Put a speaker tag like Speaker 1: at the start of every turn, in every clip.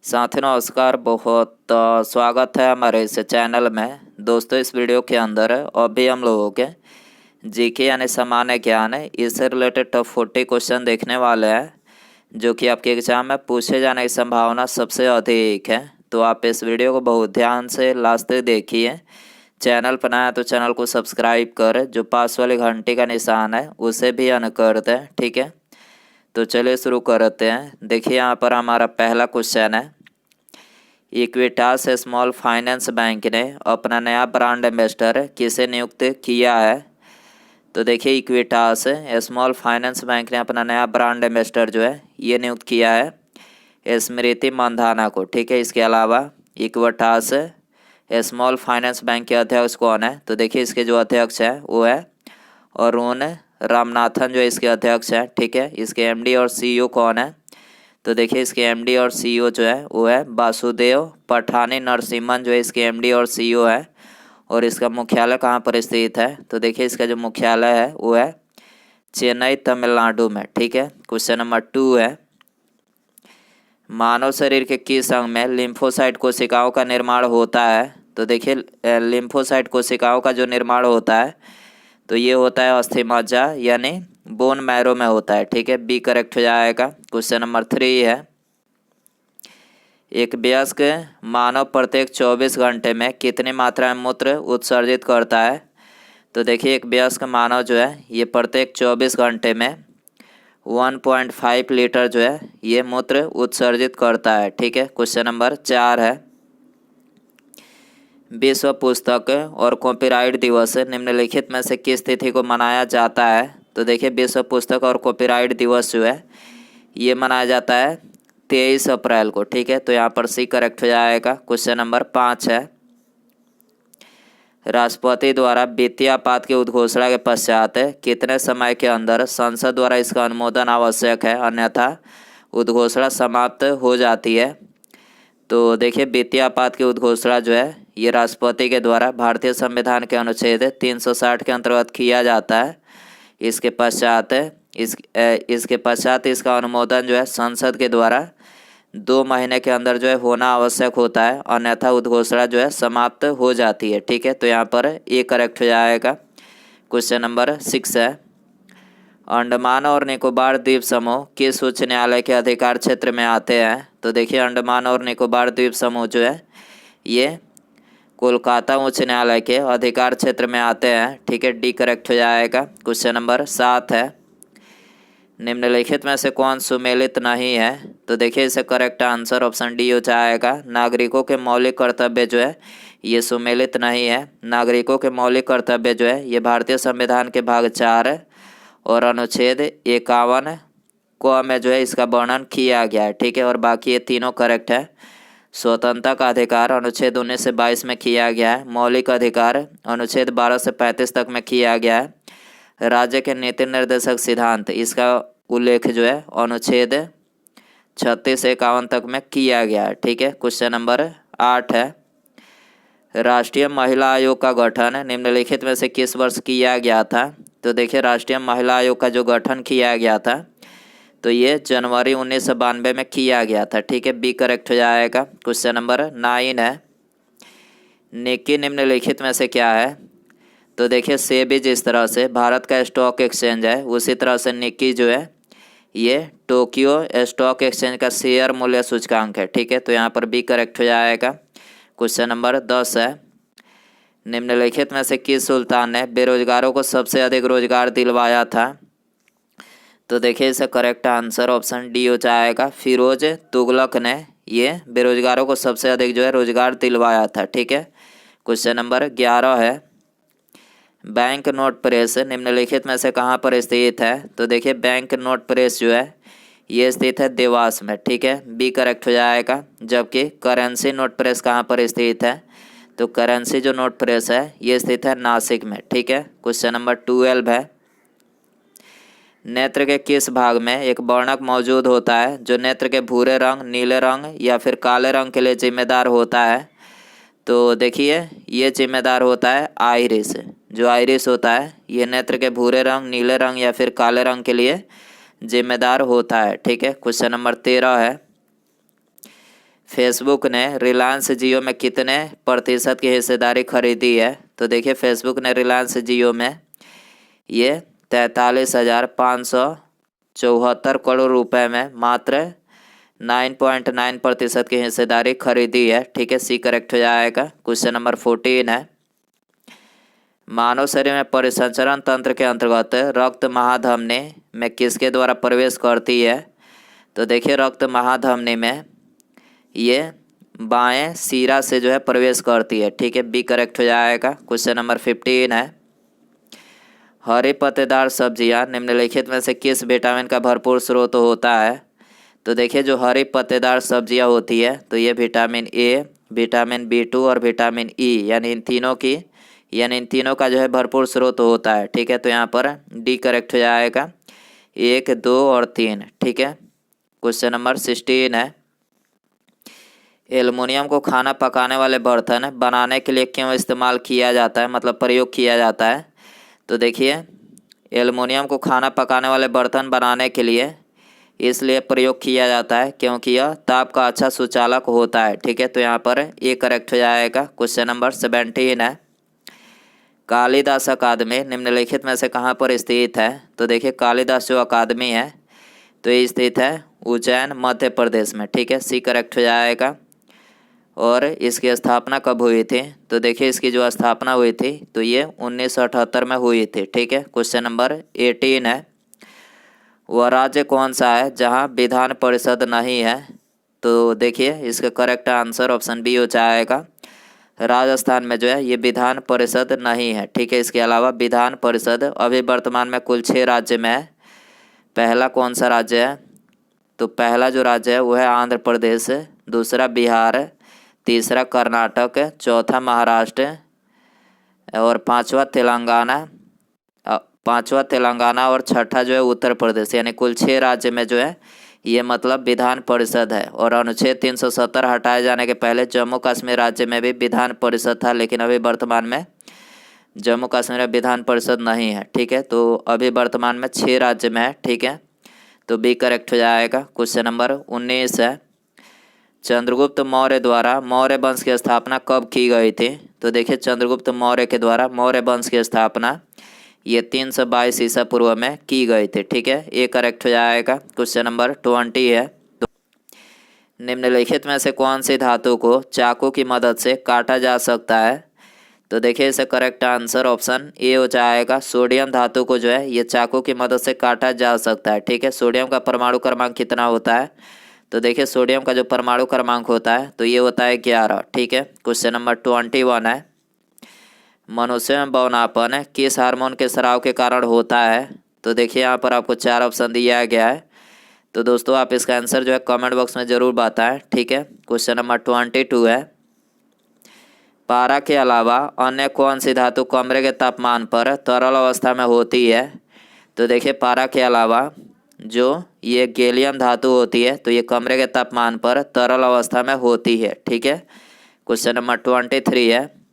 Speaker 1: साथियों नमस्कार। बहुत स्वागत है हमारे इस चैनल में। दोस्तों इस वीडियो के अंदर अभी हम लोगों के जीके यानी सामान्य ज्ञान है इससे रिलेटेड टॉप 40 क्वेश्चन देखने वाले हैं जो कि आपके एग्जाम में पूछे जाने की संभावना सबसे अधिक है। तो आप इस वीडियो को बहुत ध्यान से लास्ट तक देखिए। चैनल पर नया तो चैनल को सब्सक्राइब कर, जो पास वाली घंटी का निशान है उसे भी ऑन कर दें, ठीक है। तो चलिए शुरू करते हैं। देखिए यहाँ पर हमारा पहला क्वेश्चन है, इक्विटास स्मॉल फाइनेंस बैंक ने अपना नया ब्रांड एम्बेसडर किसे नियुक्त किया है। तो देखिए इक्विटास स्मॉल फाइनेंस बैंक ने अपना नया ब्रांड एम्बेसडर जो है ये नियुक्त किया है स्मृति मंधाना को, ठीक है। इसके अलावा इक्विटास स्मॉल फाइनेंस बैंक के अध्यक्ष कौन है। तो देखिए इसके जो अध्यक्ष है वो है अरुण रामनाथन, जो इसके अध्यक्ष है, ठीक है। इसके एमडी और सीईओ कौन है। तो देखिए इसके एमडी और सीईओ जो है वो है वासुदेव पठानी नरसिम्हन, जो है इसके एमडी और सीईओ है। और इसका मुख्यालय कहाँ पर स्थित है। तो देखिए इसका जो मुख्यालय है वो है चेन्नई तमिलनाडु में, ठीक है। क्वेश्चन नंबर 2 है, मानव शरीर के किस अंग में लिम्फोसाइट कोशिकाओं का निर्माण होता है। तो देखिए लिम्फोसाइट कोशिकाओं का जो निर्माण होता है तो ये होता है अस्थिमज्जा यानी बोन मैरो में होता है, ठीक है। बी करेक्ट हो जाएगा। क्वेश्चन नंबर 3 है, एक वयस्क मानव प्रत्येक 24 घंटे में कितनी मात्रा में मूत्र उत्सर्जित करता है। तो देखिए एक वयस्क मानव जो है ये प्रत्येक 24 घंटे में 1.5 लीटर जो है ये मूत्र उत्सर्जित करता है, ठीक है। क्वेश्चन नंबर 4 है, विश्व पुस्तक और कॉपीराइट दिवस निम्नलिखित में से किस तिथि को मनाया जाता है। तो देखिए विश्व पुस्तक और कॉपीराइट दिवस जो है ये मनाया जाता है 23 अप्रैल को, ठीक है। तो यहाँ पर सी करेक्ट हो जाएगा। क्वेश्चन नंबर 5 है, राष्ट्रपति द्वारा वित्तीय आपात की उद्घोषणा के पश्चात कितने समय के अंदर संसद द्वारा इसका अनुमोदन आवश्यक है, अन्यथा उद्घोषणा समाप्त हो जाती है। तो देखिए वित्तीय आपात की उद्घोषणा जो है ये राष्ट्रपति के द्वारा भारतीय संविधान के अनुच्छेद 360 के अंतर्गत किया जाता है। इसके पश्चात इसका अनुमोदन जो है संसद के द्वारा 2 महीने के अंदर जो है होना आवश्यक होता है, अन्यथा उद्घोषणा जो है समाप्त हो जाती है, ठीक है। तो यहाँ पर ए करेक्ट हो जाएगा। क्वेश्चन नंबर 6 है, अंडमान और निकोबार द्वीप समूह किस उच्च न्यायालय के अधिकार क्षेत्र में आते हैं। तो देखिए अंडमान और निकोबार द्वीप समूह जो है ये कोलकाता उच्च न्यायालय के अधिकार क्षेत्र में आते हैं, ठीक है। डी करेक्ट हो जाएगा। क्वेश्चन नंबर 7 है, निम्नलिखित में से कौन सुमेलित नहीं है। तो देखिए इसे करेक्ट आंसर ऑप्शन डी हो जाएगा। नागरिकों के मौलिक कर्तव्य जो है ये सुमेलित नहीं है। नागरिकों के मौलिक कर्तव्य जो है ये भारतीय संविधान के भाग 4 और अनुच्छेद 51 को में जो है इसका वर्णन किया गया है, ठीक है। और बाकी ये तीनों करेक्ट है। स्वतंत्रता का अधिकार अनुच्छेद 19 से 22 में किया गया है। मौलिक अधिकार अनुच्छेद 12 से 35 तक में किया गया है। राज्य के नीति निर्देशक सिद्धांत इसका उल्लेख जो है अनुच्छेद 36 से 51 तक में किया गया है, ठीक है। क्वेश्चन नंबर 8 है, राष्ट्रीय महिला आयोग का गठन निम्नलिखित में से किस वर्ष किया गया था। तो देखिए राष्ट्रीय महिला आयोग का जो गठन किया गया था तो ये जनवरी 1992 में किया गया था, ठीक है। बी करेक्ट हो जाएगा। क्वेश्चन नंबर 9 है, निक्की निम्नलिखित में से क्या है। तो देखिए सेबी जिस तरह से भारत का स्टॉक एक्सचेंज है उसी तरह से निक्की जो है ये टोक्यो स्टॉक एक्सचेंज का शेयर मूल्य सूचकांक है, ठीक है। तो यहाँ पर बी करेक्ट हो जाएगा। क्वेश्चन नंबर 10 है, निम्नलिखित में से किस सुल्तान ने बेरोजगारों को सबसे अधिक रोजगार दिलवाया था। तो देखिए इसका करेक्ट आंसर ऑप्शन डी हो जाएगा। फिरोज तुगलक ने ये बेरोजगारों को सबसे अधिक जो है रोजगार दिलवाया था, ठीक है। क्वेश्चन नंबर 11 है, बैंक नोट प्रेस निम्नलिखित में से कहाँ पर स्थित है। तो देखिए बैंक नोट प्रेस जो है ये स्थित है देवास में, ठीक है। बी करेक्ट हो जाएगा। जबकि करेंसी नोट प्रेस कहाँ पर स्थित है। तो करेंसी जो नोट प्रेस है ये स्थित है नासिक में, ठीक है। क्वेश्चन नंबर 12 है, नेत्र के किस भाग में एक वर्णक मौजूद होता है जो नेत्र के भूरे रंग, नीले रंग या फिर काले रंग के लिए जिम्मेदार होता है। तो देखिए ये जिम्मेदार होता है आइरिस। जो आइरिस होता है ये नेत्र के भूरे रंग, नीले रंग या फिर काले रंग के लिए जिम्मेदार होता है, ठीक है। क्वेश्चन नंबर 13 है, फेसबुक ने रिलायंस जियो में कितने प्रतिशत की हिस्सेदारी खरीदी है? तो देखिए फेसबुक ने रिलायंस जियो में ये 43,574 करोड़ रुपए में मात्र 9.9% की हिस्सेदारी खरीदी है। ठीक है, सी करेक्ट हो जाएगा। क्वेश्चन नंबर 14 है, मानव शरीर में परिसंचरण तंत्र के अंतर्गत रक्त महाधमनी में किसके द्वारा प्रवेश करती है? तो देखिए रक्त महाधमनी में ये बाएं सिरा से जो है प्रवेश करती है। ठीक है, बी करेक्ट हो जाएगा। क्वेश्चन नंबर 15 है, हरी पत्तेदार सब्जियां निम्नलिखित में से किस विटामिन का भरपूर स्रोत होता है? तो देखिए जो हरी पत्तेदार सब्जियां होती है तो ये विटामिन ए, विटामिन B2 और विटामिन ई यानी इन तीनों का जो है भरपूर स्रोत होता है। ठीक है, तो यहाँ पर डी करेक्ट हो जाएगा, 1, 2 और 3। ठीक है, क्वेश्चन नंबर 16 है, एल्युमिनियम को खाना पकाने वाले बर्तन बनाने के लिए क्यों इस्तेमाल किया जाता है, मतलब प्रयोग किया जाता है? तो देखिए एल्युमिनियम को खाना पकाने वाले बर्तन बनाने के लिए इसलिए प्रयोग किया जाता है क्योंकि यह ताप का अच्छा सुचालक होता है। ठीक है, तो यहाँ पर ए करेक्ट हो जाएगा। क्वेश्चन नंबर 17 है, कालिदास अकादमी निम्नलिखित में से कहाँ पर स्थित है? तो देखिए कालिदास जो अकादमी है तो ये स्थित है उज्जैन मध्य प्रदेश में। ठीक है, सी करेक्ट हो जाएगा। और इसकी स्थापना कब हुई थी? तो देखिए इसकी जो स्थापना हुई थी तो ये 1978 में हुई थी। ठीक है, क्वेश्चन नंबर 18 है, वह राज्य कौन सा है जहां विधान परिषद नहीं है? तो देखिए इसका करेक्ट आंसर ऑप्शन बी हो जाएगा, राजस्थान में जो है ये विधान परिषद नहीं है। ठीक है, इसके अलावा विधान परिषद अभी वर्तमान में कुल 6 राज्य में है। पहला कौन सा राज्य है? तो पहला जो राज्य है वो है आंध्र प्रदेश, दूसरा बिहार, तीसरा कर्नाटक, चौथा महाराष्ट्र और पांचवा तेलंगाना और छठा जो है उत्तर प्रदेश। यानी कुल 6 राज्य में जो है ये मतलब विधान परिषद है। और अनुच्छेद 370 हटाए जाने के पहले जम्मू कश्मीर राज्य में भी विधान परिषद था, लेकिन अभी वर्तमान में जम्मू कश्मीर में विधान परिषद नहीं है। ठीक है, तो अभी वर्तमान में 6 राज्य में है। ठीक है, तो बी करेक्ट हो जाएगा। क्वेश्चन नंबर 19 है, चंद्रगुप्त मौर्य द्वारा मौर्य वंश की स्थापना कब की गई थी? तो देखिए चंद्रगुप्त मौर्य के द्वारा मौर्य वंश की स्थापना ये 322 ईसा पूर्व में की गई थी। ठीक है, ये करेक्ट हो जाएगा। क्वेश्चन नंबर 20 है, तो निम्नलिखित में से कौन सी धातु को चाकू की मदद से काटा जा सकता है? तो देखिए इसे करेक्ट आंसर ऑप्शन ए हो जाएगा, सोडियम धातु को जो है ये चाकू की मदद से काटा जा सकता है। ठीक है, सोडियम का परमाणु क्रमांक कितना होता है? तो देखिए सोडियम का जो परमाणु क्रमांक होता है तो ये होता है 11। ठीक है, क्वेश्चन नंबर 21 है, मनुष्य में बौनापन किस हार्मोन के स्राव के कारण होता है? तो देखिए यहाँ पर आपको 4 ऑप्शन दिया गया है, तो दोस्तों आप इसका आंसर जो है कमेंट बॉक्स में ज़रूर बताएं। ठीक है, क्वेश्चन नंबर 22 है, पारा के अलावा अन्य कौन सी धातु कमरे के तापमान पर तरल अवस्था में होती है? तो देखिए पारा के अलावा जो ये गैलियम धातु होती है तो ये कमरे के तापमान पर तरल अवस्था में होती है। ठीक है, क्वेश्चन नंबर 23 है,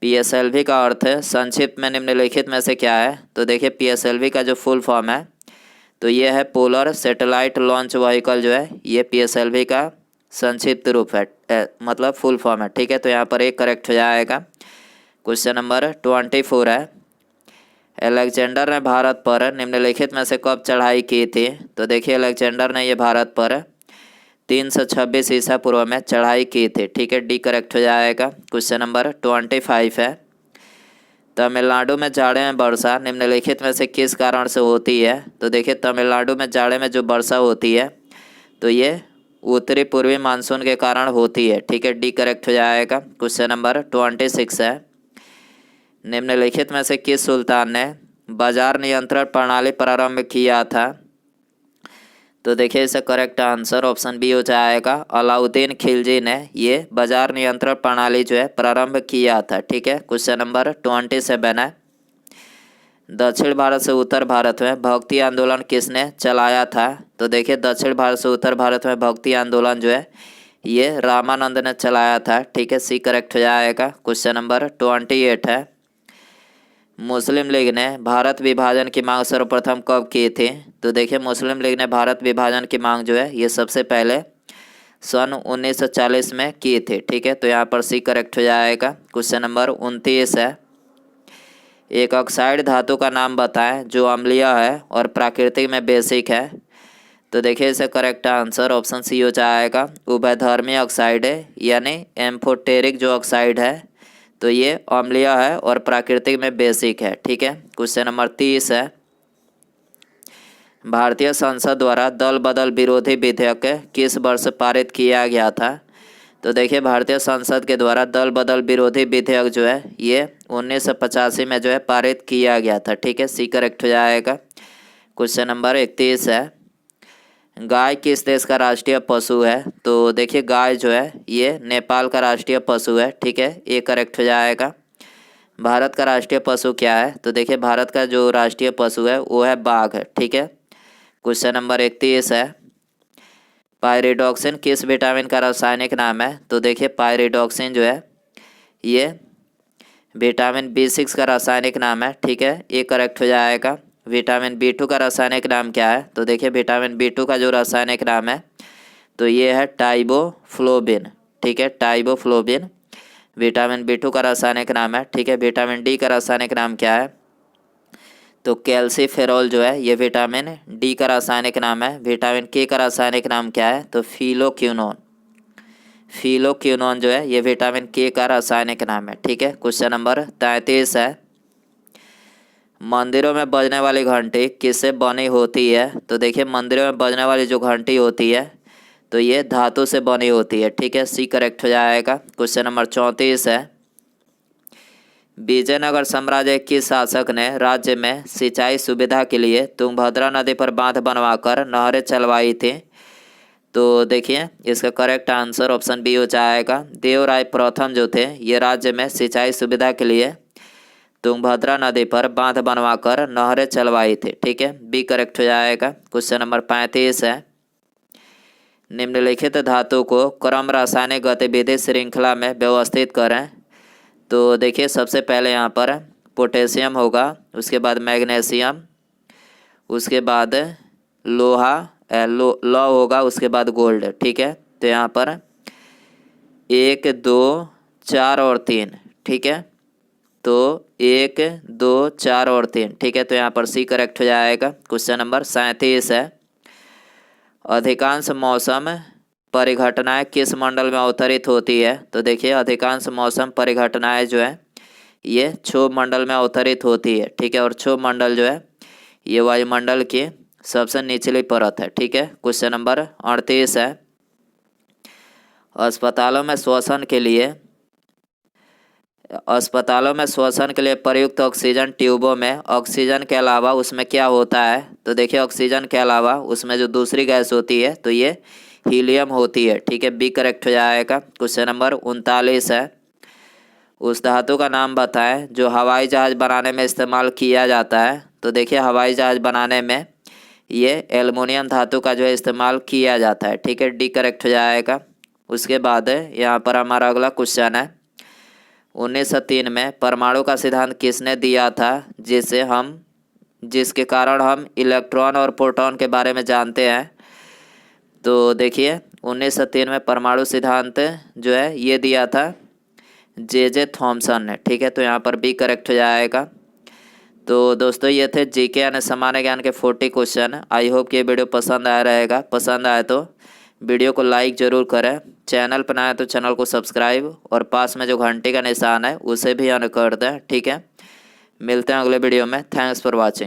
Speaker 1: PSLV का अर्थ संक्षिप्त में निम्नलिखित में से क्या है? तो देखिए PSLV का जो फुल फॉर्म है तो ये है पोलर सैटेलाइट लॉन्च व्हीकल, जो है ये PSLV का संक्षिप्त रूप है, मतलब फुल फॉर्म है। ठीक है, तो यहाँ पर एक करेक्ट हो जाएगा। क्वेश्चन नंबर 24 है, अलेक्जेंडर ने भारत पर निम्नलिखित में से कब चढ़ाई की थी? तो देखिए अलेक्जेंडर ने ये भारत पर 326 ईसा पूर्व में चढ़ाई की थी। ठीक है, डी करेक्ट हो जाएगा। क्वेश्चन नंबर 25 है, तमिलनाडु में जाड़े में वर्षा निम्नलिखित में से किस कारण से होती है? तो देखिए तमिलनाडु में जाड़े में जो वर्षा होती है तो ये उत्तरी पूर्वी मानसून के कारण होती है। ठीक है, डी करेक्ट हो जाएगा। क्वेश्चन नंबर 26 है, निम्नलिखित में से किस सुल्तान ने बाजार नियंत्रण प्रणाली प्रारंभ किया था? तो देखिए इसका करेक्ट आंसर ऑप्शन बी हो जाएगा, अलाउद्दीन खिलजी ने ये बाजार नियंत्रण प्रणाली जो है प्रारंभ किया था। ठीक है, क्वेश्चन नंबर 27 है, दक्षिण भारत से उत्तर भारत में भक्ति आंदोलन किसने चलाया था? तो देखिए दक्षिण भारत से उत्तर भारत में भक्ति आंदोलन जो है ये रामानंद ने चलाया था। ठीक है, सी करेक्ट हो जाएगा। क्वेश्चन नंबर 28 है, मुस्लिम लीग ने भारत विभाजन की मांग सर्वप्रथम कब की थी? तो देखिए मुस्लिम लीग ने भारत विभाजन की मांग जो है ये सबसे पहले सन 1940 में की थी। ठीक है, तो यहाँ पर सी करेक्ट हो जाएगा। क्वेश्चन नंबर 29 है, एक ऑक्साइड धातु का नाम बताएं जो अम्लीय है और प्राकृतिक में बेसिक है। तो देखिए इसका करेक्ट आंसर ऑप्शन सी हो जाएगा, उभयधर्मी ऑक्साइड है, यानी एम्फोटेरिक जो ऑक्साइड है तो ये अम्लीय है और प्राकृतिक में बेसिक है। ठीक है, क्वेश्चन नंबर 30 है, भारतीय संसद द्वारा दल बदल विरोधी विधेयक किस वर्ष पारित किया गया था। तो देखिए भारतीय संसद के द्वारा दल बदल विरोधी विधेयक जो है ये 1985 में जो है पारित किया गया था। ठीक है, सी करेक्ट हो जाएगा। क्वेश्चन नंबर 31 है, गाय किस देश का राष्ट्रीय पशु है। तो देखिए गाय जो है ये नेपाल का राष्ट्रीय पशु है। ठीक है, ये करेक्ट हो जाएगा। भारत का राष्ट्रीय पशु क्या है। तो देखिए भारत का जो राष्ट्रीय पशु है वो है बाघ है। ठीक है, क्वेश्चन नंबर 31 है, पायरिडॉक्सिन किस विटामिन का रासायनिक नाम है। तो देखिए पायरिडॉक्सिन जो है ये विटामिन B6 का रासायनिक नाम है। ठीक है, ये करेक्ट हो जाएगा। विटामिन B2 का रासायनिक नाम क्या है। तो देखिए विटामिन B2 का जो रासायनिक नाम है तो ये है टाइबोफ्लोबिन। ठीक है, टाइबोफ्लोबिन विटामिन B2 का रासायनिक नाम है। ठीक है, विटामिन D का रासायनिक नाम क्या है। तो कैल्सीफेरॉल जो है ये विटामिन D का रासायनिक नाम है। विटामिन K का रासायनिक नाम क्या है। तो फिलोक्विनोन, फिलोक्विनोन जो है ये विटामिन K का रासायनिक नाम है। ठीक है, क्वेश्चन नंबर 33 है, मंदिरों में बजने वाली घंटी किससे बनी होती है। तो देखिए मंदिरों में बजने वाली जो घंटी होती है तो ये धातु से बनी होती है। ठीक है, सी करेक्ट हो जाएगा। क्वेश्चन नंबर 34 है, विजयनगर साम्राज्य के शासक ने राज्य में सिंचाई सुविधा के लिए तुंगभद्रा नदी पर बांध बनवाकर नहरें चलवाई थी। तो देखिए इसका करेक्ट आंसर ऑप्शन बी हो जाएगा, देवराय प्रथम जो थे ये राज्य में सिंचाई सुविधा के लिए तुंगभद्रा नदी पर बांध बनवाकर नहरें चलवाई थी। ठीक है, बी करेक्ट हो जाएगा। क्वेश्चन नंबर 35 है, निम्नलिखित धातु को क्रम रासायनिक गतिविधि श्रृंखला में व्यवस्थित करें। तो देखिए सबसे पहले यहाँ पर पोटेशियम होगा, उसके बाद मैग्नीशियम, उसके बाद लोहा लौ होगा, उसके बाद गोल्ड। ठीक है, तो यहाँ पर 1 2 4 और 3। ठीक है, तो 1 2 4 और 3। ठीक है, तो यहाँ पर सी करेक्ट हो जाएगा। क्वेश्चन नंबर 37 है, अधिकांश मौसम परिघटनाएं किस मंडल में अवतरित होती है। तो देखिए अधिकांश मौसम परिघटनाएं जो है ये क्षोभ मंडल में अवतरित होती है। ठीक है, और क्षोभ मंडल जो है ये वायुमंडल की सबसे निचली परत है। ठीक है, क्वेश्चन नंबर 38 है, अस्पतालों में श्वसन के लिए प्रयुक्त ऑक्सीजन ट्यूबों में ऑक्सीजन के अलावा उसमें क्या होता है। तो देखिए ऑक्सीजन के अलावा उसमें जो दूसरी गैस होती है तो ये हीलियम होती है। ठीक है, बी करेक्ट हो जाएगा। क्वेश्चन नंबर 39 है, उस धातु का नाम बताएं जो हवाई जहाज़ बनाने में इस्तेमाल किया जाता है। तो देखिए हवाई जहाज़ बनाने में ये एल्युमिनियम धातु का जो है इस्तेमाल किया जाता है। ठीक है, डी करेक्ट हो जाएगा। उसके बाद यहाँ पर हमारा अगला क्वेश्चन है, 1903 में परमाणु का सिद्धांत किसने दिया था जिसके कारण हम इलेक्ट्रॉन और प्रोटॉन के बारे में जानते हैं। तो देखिए 1903 में परमाणु सिद्धांत जो है ये दिया था जे थॉमसन ने। ठीक है, तो यहाँ पर बी करेक्ट हो जाएगा। तो दोस्तों ये थे जीके यानी सामान्य ज्ञान के 40 क्वेश्चन। आई होप कि ये वीडियो पसंद आया रहेगा। पसंद आए तो वीडियो को लाइक ज़रूर करें, चैनल पर नया तो चैनल को सब्सक्राइब और पास में जो घंटी का निशान है उसे भी ऑन कर दें। ठीक है, मिलते हैं अगले वीडियो में। Thanks for watching.